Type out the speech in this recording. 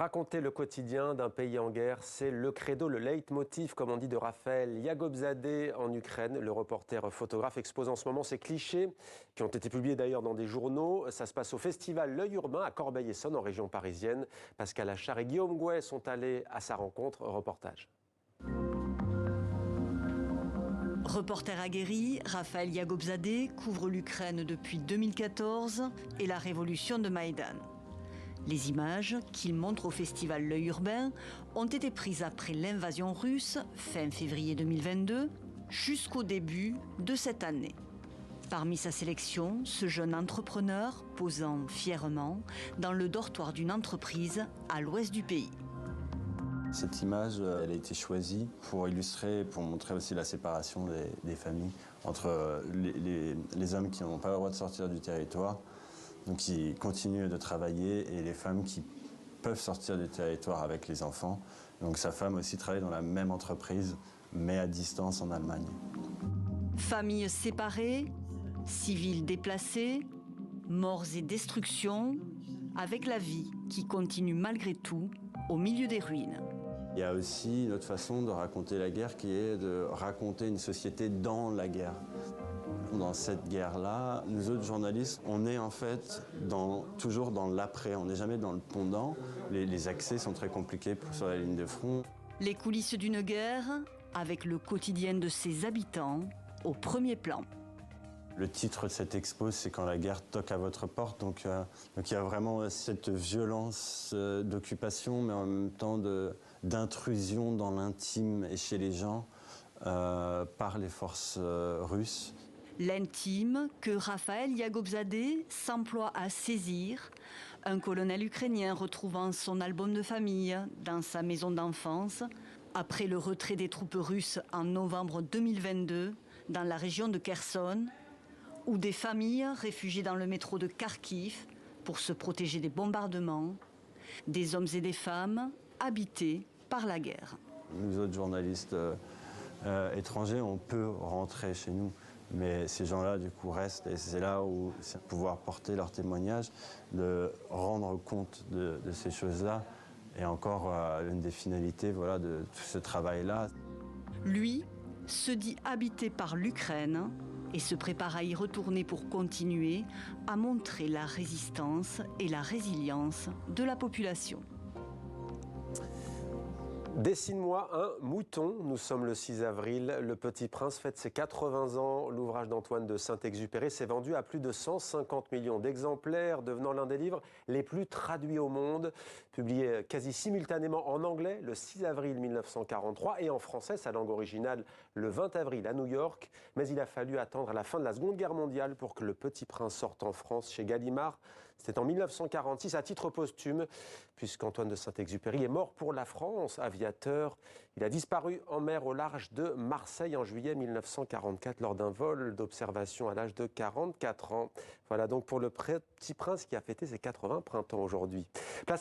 Raconter le quotidien d'un pays en guerre, c'est le credo, le leitmotiv, comme on dit, de Raphaël Yagobzadeh en Ukraine. Le reporter photographe expose en ce moment ces clichés qui ont été publiés d'ailleurs dans des journaux. Ça se passe au festival L'Œil Urbain à Corbeil-Essonnes, en région parisienne. Pascal Achard et Guillaume Gouet sont allés à sa rencontre. Reportage. Reporter aguerri, Raphaël Yagobzadeh couvre l'Ukraine depuis 2014 et la révolution de Maïdan. Les images qu'il montre au festival L'Œil Urbain ont été prises après l'invasion russe, fin février 2022, jusqu'au début de cette année. Parmi sa sélection, ce jeune entrepreneur posant fièrement dans le dortoir d'une entreprise à l'ouest du pays. Cette image, elle a été choisie pour illustrer, pour montrer aussi la séparation des familles entre les hommes qui n'ont pas le droit de sortir du territoire, donc qui continuent de travailler, et les femmes qui peuvent sortir du territoire avec les enfants. Donc sa femme aussi travaille dans la même entreprise, mais à distance en Allemagne. Familles séparées, civils déplacés, morts et destructions, avec la vie qui continue malgré tout au milieu des ruines. Il y a aussi une autre façon de raconter la guerre qui est de raconter une société dans la guerre. Dans cette guerre-là, nous autres journalistes, on est en fait toujours dans l'après, on n'est jamais dans le pendant. Les accès sont très compliqués sur la ligne de front. Les coulisses d'une guerre, avec le quotidien de ses habitants au premier plan. Le titre de cette expo, c'est « Quand la guerre toque à votre porte ». Donc il y a vraiment cette violence d'occupation, mais en même temps d'intrusion dans l'intime et chez les gens par les forces russes. L'intime que Raphaël Yagobzadeh s'emploie à saisir, un colonel ukrainien retrouvant son album de famille dans sa maison d'enfance, après le retrait des troupes russes en novembre 2022 dans la région de Kherson, ou des familles réfugiées dans le métro de Kharkiv pour se protéger des bombardements, des hommes et des femmes habités par la guerre. Nous autres journalistes étrangers, on peut rentrer chez nous, mais ces gens-là, du coup, restent, et c'est là où c'est pouvoir porter leur témoignage, de rendre compte de ces choses-là, et encore une des finalités, voilà, de tout ce travail-là. Lui se dit habité par l'Ukraine et se prépare à y retourner pour continuer à montrer la résistance et la résilience de la population. Dessine-moi un mouton. Nous sommes le 6 avril. Le Petit Prince fête ses 80 ans. L'ouvrage d'Antoine de Saint-Exupéry s'est vendu à plus de 150 millions d'exemplaires, devenant l'un des livres les plus traduits au monde. Publié quasi simultanément en anglais le 6 avril 1943 et en français, sa langue originale, le 20 avril à New York. Mais il a fallu attendre à la fin de la Seconde Guerre mondiale pour que Le Petit Prince sorte en France chez Gallimard. C'était en 1946 à titre posthume, puisqu'Antoine de Saint-Exupéry est mort pour la France, aviateur. Il a disparu en mer au large de Marseille en juillet 1944 lors d'un vol d'observation à l'âge de 44 ans. Voilà donc pour Le Petit Prince qui a fêté ses 80 printemps aujourd'hui. Place à